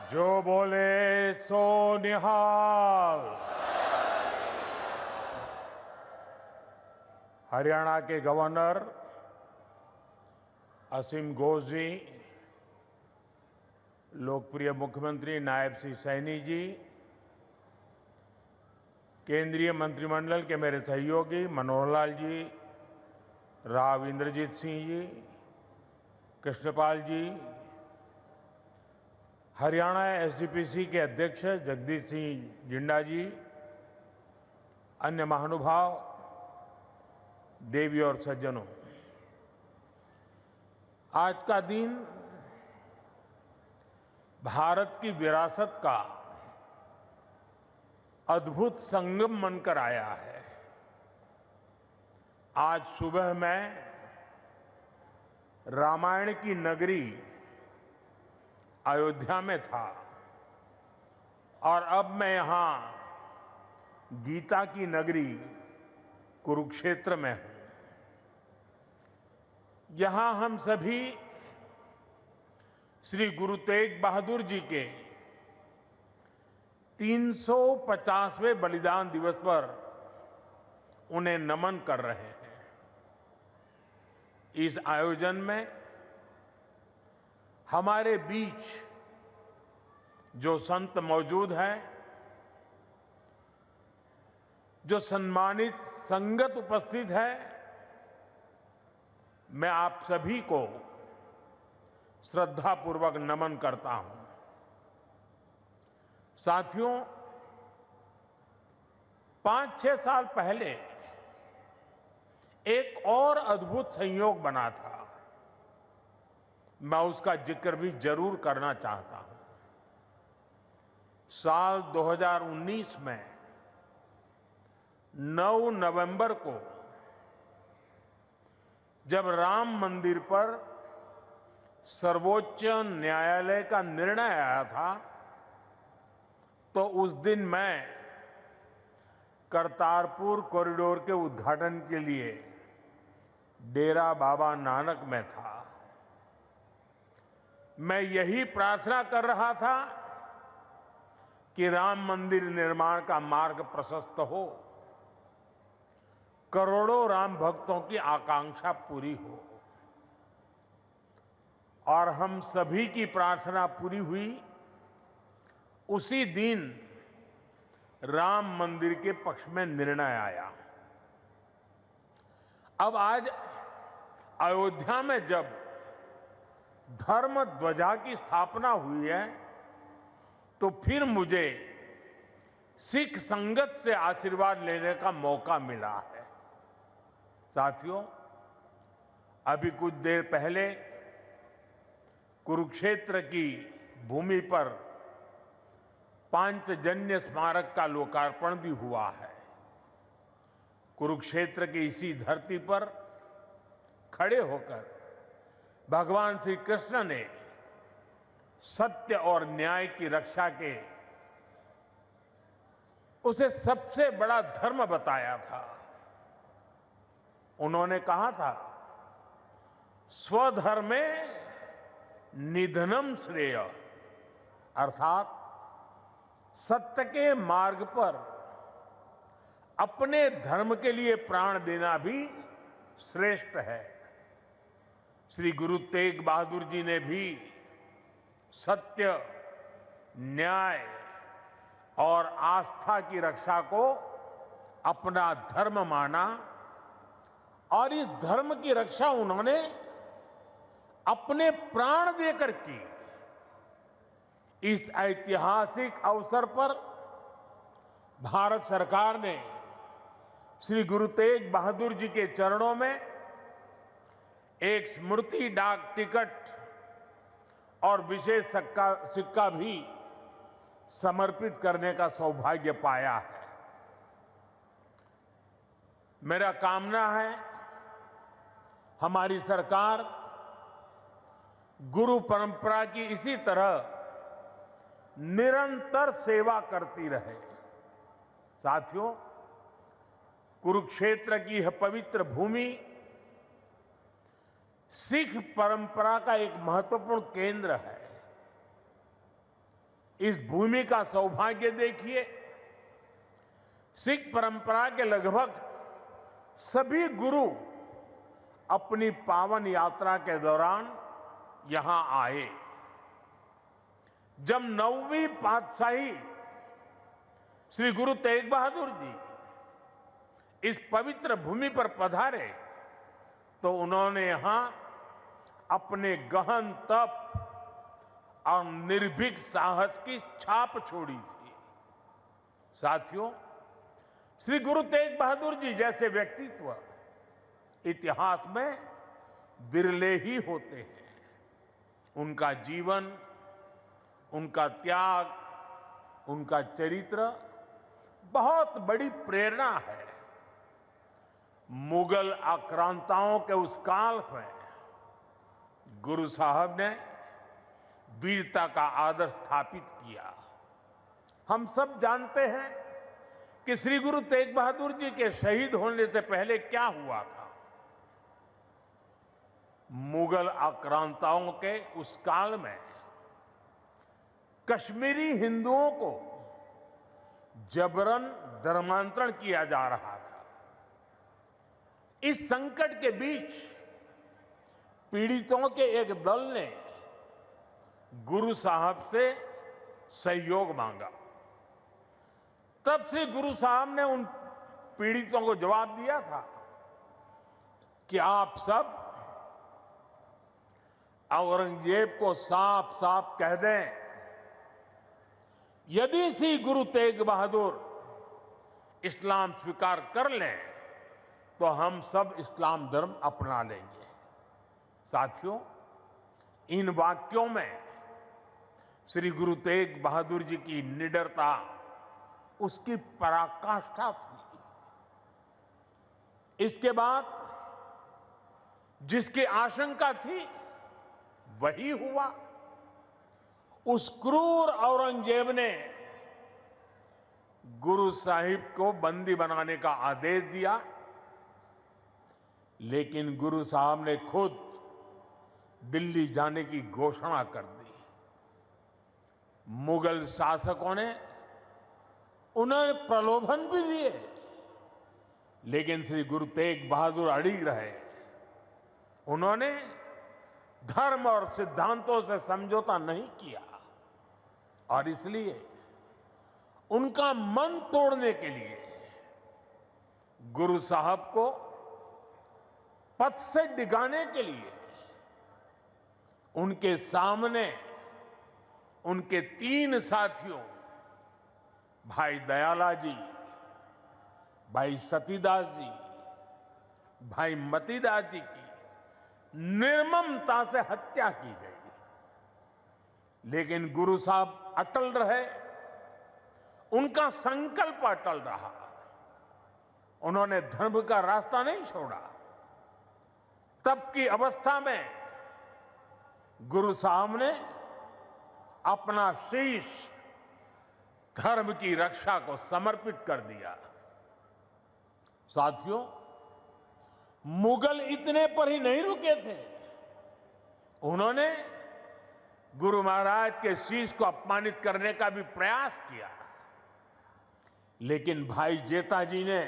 जो बोले सो निहाल। हरियाणा के गवर्नर असीम घोष जी, लोकप्रिय मुख्यमंत्री नायब सिंह सैनी जी, केंद्रीय मंत्रिमंडल के मेरे सहयोगी मनोहर लाल जी, राव इंद्रजीत सिंह जी, कृष्णपाल जी, हरियाणा एसजीपीसी के अध्यक्ष जगदीश सिंह जिंडा जी, अन्य महानुभाव, देवी और सज्जनों, आज का दिन भारत की विरासत का अद्भुत संगम बनकर आया है। आज सुबह मैं रामायण की नगरी अयोध्या में था और अब मैं यहां गीता की नगरी कुरुक्षेत्र में हूं। यहां हम सभी श्री गुरु तेग बहादुर जी के 350वें बलिदान दिवस पर उन्हें नमन कर रहे हैं। इस आयोजन में हमारे बीच जो संत मौजूद हैं, जो सम्मानित संगत उपस्थित है, मैं आप सभी को श्रद्धापूर्वक नमन करता हूं। साथियों, 5-6 साल पहले एक और अद्भुत संयोग बना था। मैं उसका जिक्र भी जरूर करना चाहता हूं। साल 2019 में 9 नवंबर को जब राम मंदिर पर सर्वोच्च न्यायालय का निर्णय आया था, तो उस दिन मैं करतारपुर कॉरिडोर के उद्घाटन के लिए डेरा बाबा नानक में था। मैं यही प्रार्थना कर रहा था कि राम मंदिर निर्माण का मार्ग प्रशस्त हो, करोड़ों राम भक्तों की आकांक्षा पूरी हो। और हम सभी की प्रार्थना पूरी हुई। उसी दिन राम मंदिर के पक्ष में निर्णय आया। अब आज अयोध्या में जब धर्म ध्वजा की स्थापना हुई है, तो फिर मुझे सिख संगत से आशीर्वाद लेने का मौका मिला है। साथियों, अभी कुछ देर पहले कुरुक्षेत्र की भूमि पर पांचजन्य स्मारक का लोकार्पण भी हुआ है। कुरुक्षेत्र की इसी धरती पर खड़े होकर भगवान श्री कृष्ण ने सत्य और न्याय की रक्षा के उसे सबसे बड़ा धर्म बताया था। उन्होंने कहा था, स्वधर्मे निधनम श्रेय, अर्थात सत्य के मार्ग पर अपने धर्म के लिए प्राण देना भी श्रेष्ठ है। श्री गुरु तेग बहादुर जी ने भी सत्य, न्याय और आस्था की रक्षा को अपना धर्म माना और इस धर्म की रक्षा उन्होंने अपने प्राण देकर की। इस ऐतिहासिक अवसर पर भारत सरकार ने श्री गुरु तेग बहादुर जी के चरणों में एक स्मृति डाक टिकट और विशेष सिक्का भी समर्पित करने का सौभाग्य पाया है। मेरा कामना है हमारी सरकार गुरु परंपरा की इसी तरह निरंतर सेवा करती रहे। साथियों, कुरुक्षेत्र की यह पवित्र भूमि सिख परंपरा का एक महत्वपूर्ण केंद्र है। इस भूमि का सौभाग्य देखिए, सिख परंपरा के लगभग सभी गुरु अपनी पावन यात्रा के दौरान यहां आए। जब 9वीं पातशाही श्री गुरु तेग बहादुर जी इस पवित्र भूमि पर पधारे तो उन्होंने यहां अपने गहन तप और निर्भीक साहस की छाप छोड़ी थी। साथियों, श्री गुरु तेग बहादुर जी जैसे व्यक्तित्व इतिहास में विरले ही होते हैं। उनका जीवन, उनका त्याग, उनका चरित्र बहुत बड़ी प्रेरणा है। मुगल आक्रांताओं के उस काल में गुरु साहब ने वीरता का आदर्श स्थापित किया। हम सब जानते हैं कि श्री गुरु तेग बहादुर जी के शहीद होने से पहले क्या हुआ था। मुगल आक्रांताओं के उस काल में कश्मीरी हिंदुओं को जबरन धर्मांतरण किया जा रहा था। इस संकट के बीच पीड़ितों के एक दल ने गुरु साहब से सहयोग मांगा। तब से गुरु साहब ने उन पीड़ितों को जवाब दिया था कि आप सब औरंगजेब को साफ साफ कह दें, यदि श्री गुरु तेग बहादुर इस्लाम स्वीकार कर लें तो हम सब इस्लाम धर्म अपना लेंगे। साथियों, इन वाक्यों में श्री गुरु तेग बहादुर जी की निडरता, उसकी पराकाष्ठा थी। इसके बाद जिसकी आशंका थी वही हुआ। उस क्रूर औरंगजेब ने गुरु साहिब को बंदी बनाने का आदेश दिया, लेकिन गुरु साहब ने खुद दिल्ली जाने की घोषणा कर दी। मुगल शासकों ने उन्हें प्रलोभन भी दिए, लेकिन श्री गुरु तेग बहादुर अड़िग रहे। उन्होंने धर्म और सिद्धांतों से समझौता नहीं किया और इसलिए उनका मन तोड़ने के लिए गुरु साहब को पथ से डिगाने के लिए उनके सामने उनके 3 साथियों भाई दयाला जी, भाई सतीदास जी, भाई मतीदास जी की निर्ममता से हत्या की गई। लेकिन गुरु साहब अटल रहे, उनका संकल्प अटल रहा। उन्होंने धर्म का रास्ता नहीं छोड़ा। तब की अवस्था में गुरु साहब ने अपना शीश धर्म की रक्षा को समर्पित कर दिया। साथियों, मुगल इतने पर ही नहीं रुके थे। उन्होंने गुरु महाराज के शीश को अपमानित करने का भी प्रयास किया, लेकिन भाई जेठा जी ने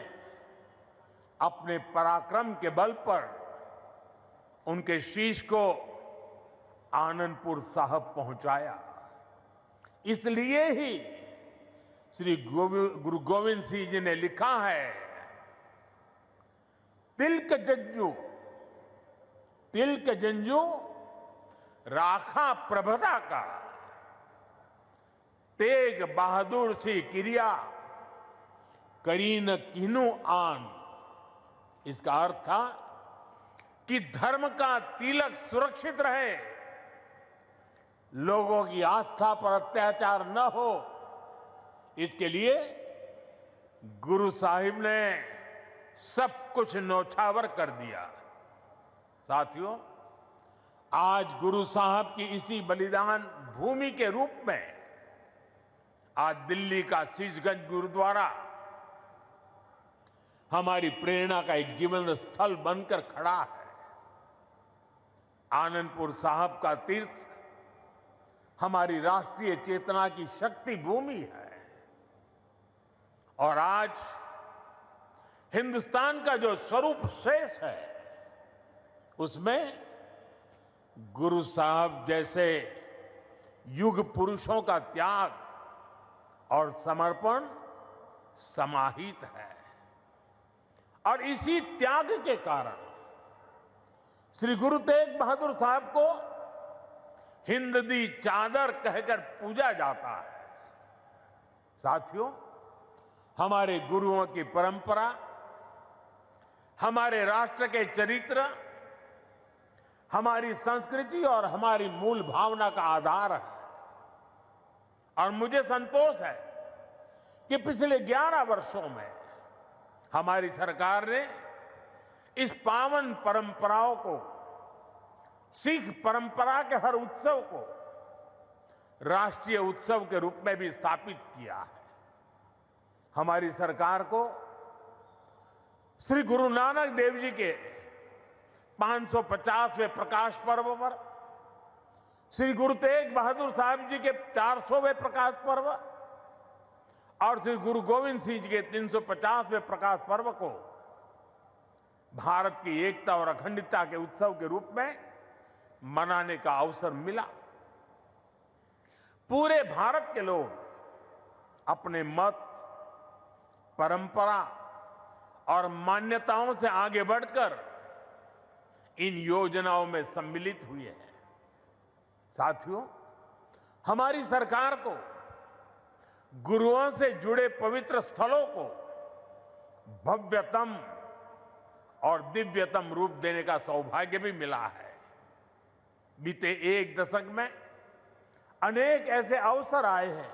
अपने पराक्रम के बल पर उनके शीश को आनंदपुर साहब पहुंचाया। इसलिए ही श्री गुरु गोविंद सिंह जी ने लिखा है, तिलक जंजू राखा प्रभता का, तेग बहादुर सी क्रिया करीन किन्नु आन। इसका अर्थ था कि धर्म का तिलक सुरक्षित रहे, लोगों की आस्था पर अत्याचार न हो, इसके लिए गुरु साहिब ने सब कुछ न्यौछावर कर दिया। साथियों, आज गुरु साहब की इसी बलिदान भूमि के रूप में आज दिल्ली का शीशगंज गुरुद्वारा हमारी प्रेरणा का एक जीवन स्थल बनकर खड़ा है। आनंदपुर साहब का तीर्थ हमारी राष्ट्रीय चेतना की शक्ति भूमि है। और आज हिंदुस्तान का जो स्वरूप शेष है, उसमें गुरु साहब जैसे युग पुरुषों का त्याग और समर्पण समाहित है। और इसी त्याग के कारण श्री गुरु तेग बहादुर साहब को हिंद दी चादर कहकर पूजा जाता है। साथियों, हमारे गुरुओं की परंपरा हमारे राष्ट्र के चरित्र, हमारी संस्कृति और हमारी मूल भावना का आधार है। और मुझे संतोष है कि पिछले 11 वर्षों में हमारी सरकार ने इस पावन परंपराओं को, सिख परंपरा के हर उत्सव को राष्ट्रीय उत्सव के रूप में भी स्थापित किया है। हमारी सरकार को श्री गुरु नानक देव जी के 550वें प्रकाश पर्व पर, श्री गुरु तेग बहादुर साहब जी के 400वें प्रकाश पर्व और श्री गुरु गोविंद सिंह जी के 350वें प्रकाश पर्व को भारत की एकता और अखंडता के उत्सव के रूप में मनाने का अवसर मिला। पूरे भारत के लोग अपने मत, परंपरा और मान्यताओं से आगे बढ़कर इन योजनाओं में सम्मिलित हुए हैं। साथियों, हमारी सरकार को गुरुओं से जुड़े पवित्र स्थलों को भव्यतम और दिव्यतम रूप देने का सौभाग्य भी मिला है। बीते एक दशक में अनेक ऐसे अवसर आए हैं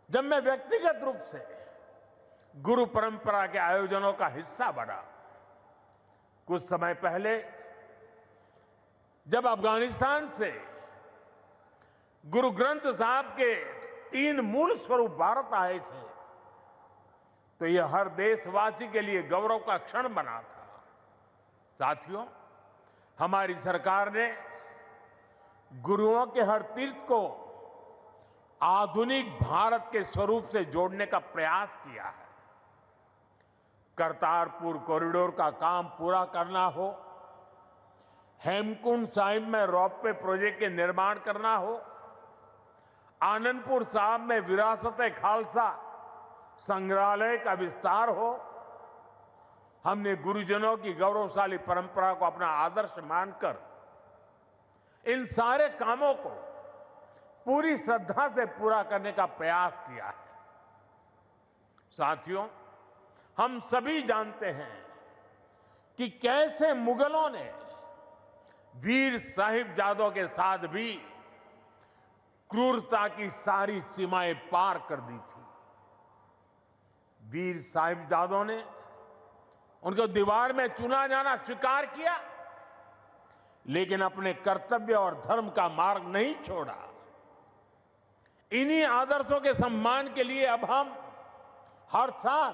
जब मैं व्यक्तिगत रूप से गुरु परंपरा के आयोजनों का हिस्सा बना। कुछ समय पहले जब अफगानिस्तान से गुरु ग्रंथ साहब के 3 मूल स्वरूप भारत आए थे, तो यह हर देशवासी के लिए गौरव का क्षण बना था। साथियों, हमारी सरकार ने गुरुओं के हर तीर्थ को आधुनिक भारत के स्वरूप से जोड़ने का प्रयास किया है। करतारपुर कॉरिडोर का काम पूरा करना हो, हेमकुंड साहिब में रोपवे प्रोजेक्ट के निर्माण करना हो, आनंदपुर साहिब में विरासत-ए खालसा संग्रहालय का विस्तार हो, हमने गुरुजनों की गौरवशाली परंपरा को अपना आदर्श मानकर इन सारे कामों को पूरी श्रद्धा से पूरा करने का प्रयास किया है। साथियों, हम सभी जानते हैं कि कैसे मुगलों ने वीर साहिबजादों के साथ भी क्रूरता की सारी सीमाएं पार कर दी थी। वीर साहिबजादों ने उनको दीवार में चुना जाना स्वीकार किया, लेकिन अपने कर्तव्य और धर्म का मार्ग नहीं छोड़ा। इन्हीं आदर्शों के सम्मान के लिए अब हम हर साल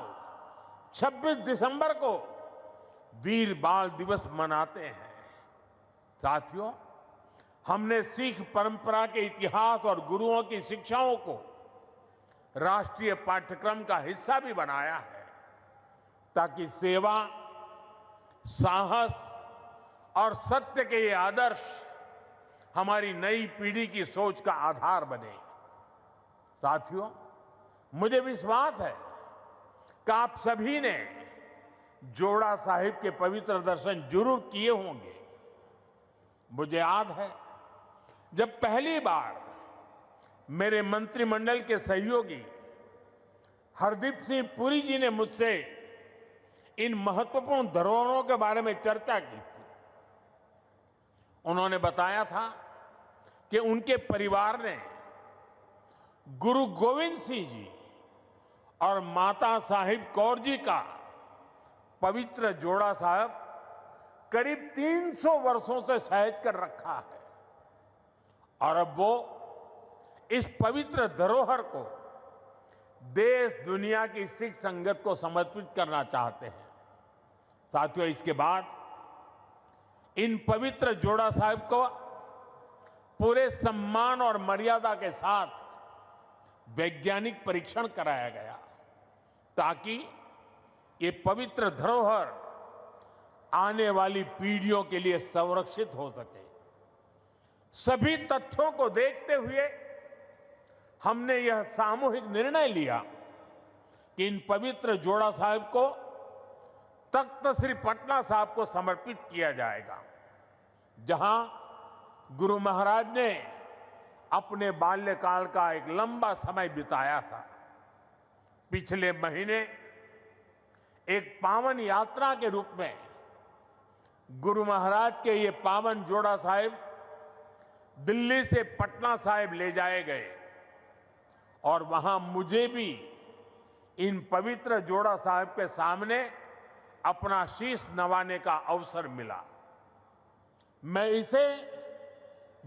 26 दिसंबर को वीर बाल दिवस मनाते हैं। साथियों, हमने सिख परंपरा के इतिहास और गुरुओं की शिक्षाओं को राष्ट्रीय पाठ्यक्रम का हिस्सा भी बनाया है, ताकि सेवा, साहस और सत्य के ये आदर्श हमारी नई पीढ़ी की सोच का आधार बने। साथियों, मुझे विश्वास है कि आप सभी ने जोड़ा साहिब के पवित्र दर्शन जरूर किए होंगे। मुझे याद है, जब पहली बार मेरे मंत्रिमंडल के सहयोगी हरदीप सिंह पुरी जी ने मुझसे इन महत्वपूर्ण धरोहरों के बारे में चर्चा की थी, उन्होंने बताया था कि उनके परिवार ने गुरु गोविंद सिंह जी और माता साहिब कौर जी का पवित्र जोड़ा साहब करीब 300 वर्षों से सहेज कर रखा है, और अब वो इस पवित्र धरोहर को देश दुनिया की सिख संगत को समर्पित करना चाहते हैं। साथियों, इसके बाद इन पवित्र जोड़ा साहिब को पूरे सम्मान और मर्यादा के साथ वैज्ञानिक परीक्षण कराया गया ताकि ये पवित्र धरोहर आने वाली पीढ़ियों के लिए संरक्षित हो सके। सभी तथ्यों को देखते हुए हमने यह सामूहिक निर्णय लिया कि इन पवित्र जोड़ा साहिब को तख्त श्री पटना साहिब को समर्पित किया जाएगा, जहां गुरु महाराज ने अपने बाल्यकाल का एक लंबा समय बिताया था। पिछले महीने एक पावन यात्रा के रूप में गुरु महाराज के ये पावन जोड़ा साहिब दिल्ली से पटना साहिब ले जाए गए और वहां मुझे भी इन पवित्र जोड़ा साहिब के सामने अपना शीश नवाने का अवसर मिला। मैं इसे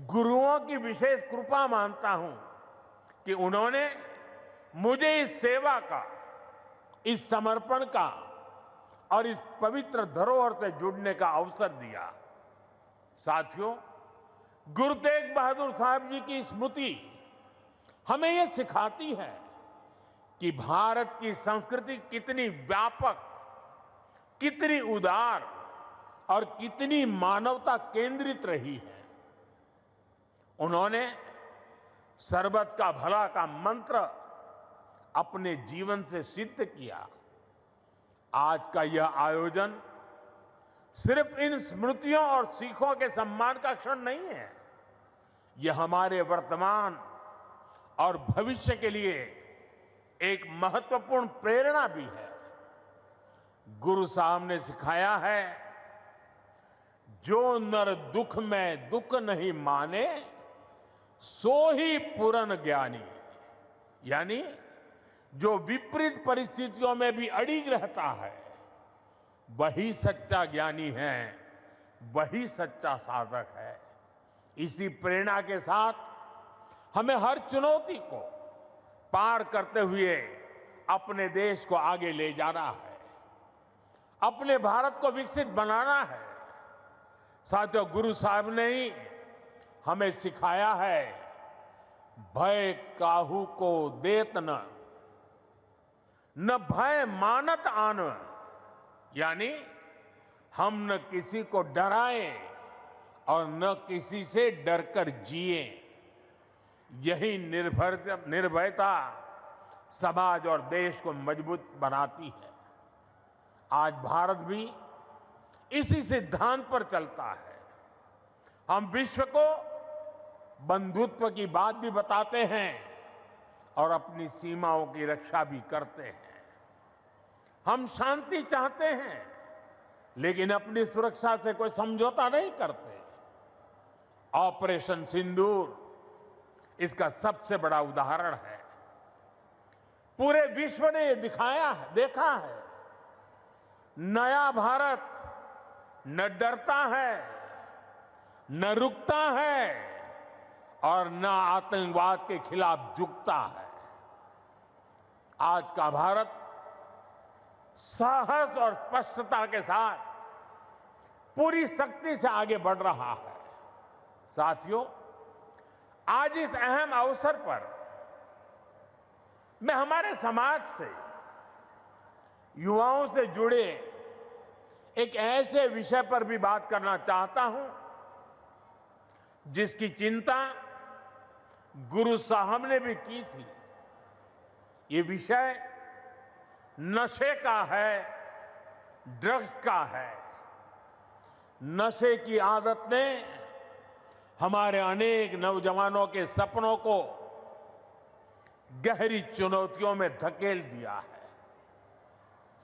गुरुओं की विशेष कृपा मानता हूं कि उन्होंने मुझे इस सेवा का, इस समर्पण का और इस पवित्र धरोहर से जुड़ने का अवसर दिया। साथियों, गुरु तेग बहादुर साहब जी की स्मृति हमें यह सिखाती है कि भारत की संस्कृति कितनी व्यापक, कितनी उदार और कितनी मानवता केंद्रित रही है। उन्होंने सर्वत का भला का मंत्र अपने जीवन से सिद्ध किया। आज का यह आयोजन सिर्फ इन स्मृतियों और सीखों के सम्मान का क्षण नहीं है, यह हमारे वर्तमान और भविष्य के लिए एक महत्वपूर्ण प्रेरणा भी है। गुरु साहब ने सिखाया है, जो नर दुख में दुख नहीं माने सो ही पूर्ण ज्ञानी, यानी जो विपरीत परिस्थितियों में भी अड़िग रहता है वही सच्चा ज्ञानी है, वही सच्चा साधक है। इसी प्रेरणा के साथ हमें हर चुनौती को पार करते हुए अपने देश को आगे ले जाना है, अपने भारत को विकसित बनाना है। साथियों, गुरु साहब ने ही हमें सिखाया है, भय काहू को देत न भय मानत आन, यानी हम न किसी को डराएं और न किसी से डरकर जिए। यही निर्भयता समाज और देश को मजबूत बनाती है। आज भारत भी इसी सिद्धांत पर चलता है। हम विश्व को बंधुत्व की बात भी बताते हैं और अपनी सीमाओं की रक्षा भी करते हैं। हम शांति चाहते हैं, लेकिन अपनी सुरक्षा से कोई समझौता नहीं करते। ऑपरेशन सिंदूर इसका सबसे बड़ा उदाहरण है। पूरे विश्व ने ये देखा है, नया भारत न डरता है, न रुकता है और न आतंकवाद के खिलाफ झुकता है। आज का भारत साहस और स्पष्टता के साथ पूरी शक्ति से आगे बढ़ रहा है। साथियों, आज इस अहम अवसर पर मैं हमारे समाज से, युवाओं से जुड़े एक ऐसे विषय पर भी बात करना चाहता हूं जिसकी चिंता गुरु साहब ने भी की थी। ये विषय नशे का है, ड्रग्स का है। नशे की आदत ने हमारे अनेक नौजवानों के सपनों को गहरी चुनौतियों में धकेल दिया है।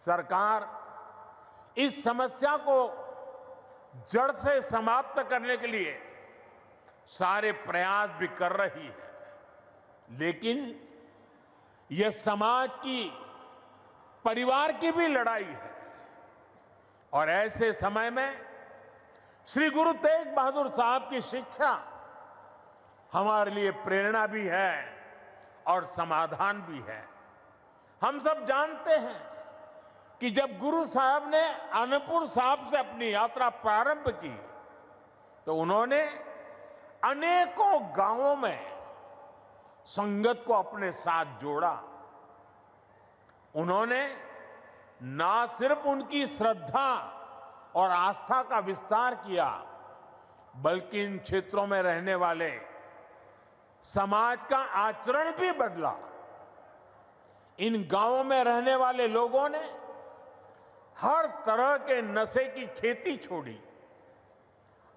सरकार इस समस्या को जड़ से समाप्त करने के लिए सारे प्रयास भी कर रही है, लेकिन यह समाज की, परिवार की भी लड़ाई है। और ऐसे समय में श्री गुरु तेग बहादुर साहब की शिक्षा हमारे लिए प्रेरणा भी है और समाधान भी है। हम सब जानते हैं कि जब गुरु साहब ने आनंदपुर साहिब से अपनी यात्रा प्रारंभ की तो उन्होंने अनेकों गांवों में संगत को अपने साथ जोड़ा। उन्होंने ना सिर्फ उनकी श्रद्धा और आस्था का विस्तार किया, बल्कि इन क्षेत्रों में रहने वाले समाज का आचरण भी बदला। इन गांवों में रहने वाले लोगों ने हर तरह के नशे की खेती छोड़ी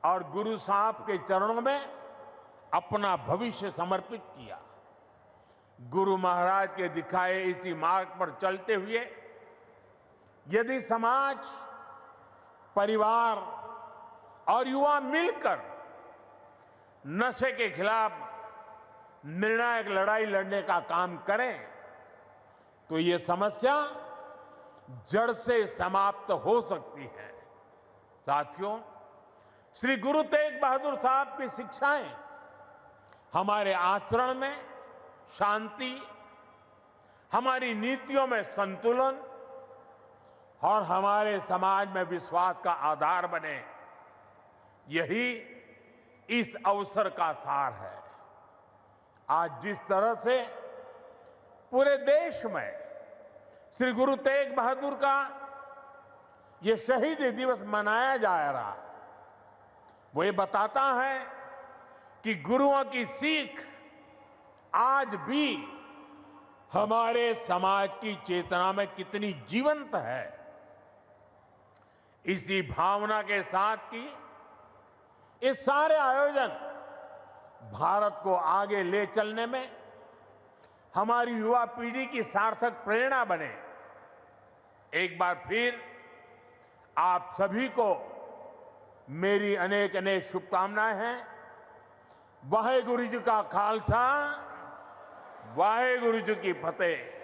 और गुरु साहब के चरणों में अपना भविष्य समर्पित किया। गुरु महाराज के दिखाए इसी मार्ग पर चलते हुए यदि समाज, परिवार और युवा मिलकर नशे के खिलाफ निर्णायक लड़ाई लड़ने का काम करें, तो ये समस्या जड़ से समाप्त हो सकती है। साथियों, श्री गुरु तेग बहादुर साहब की शिक्षाएं हमारे आचरण में शांति, हमारी नीतियों में संतुलन और हमारे समाज में विश्वास का आधार बने, यही इस अवसर का सार है। आज जिस तरह से पूरे देश में श्री गुरु तेग बहादुर का ये शहीदी दिवस मनाया जा रहा, वो ये बताता है कि गुरुओं की सीख आज भी हमारे समाज की चेतना में कितनी जीवंत है। इसी भावना के साथ की ये सारे आयोजन भारत को आगे ले चलने में हमारी युवा पीढ़ी की सार्थक प्रेरणा बने। एक बार फिर आप सभी को मेरी अनेक अनेक शुभकामनाएं हैं। वाहेगुरु जी का खालसा, वाहेगुरु जी की फतेह।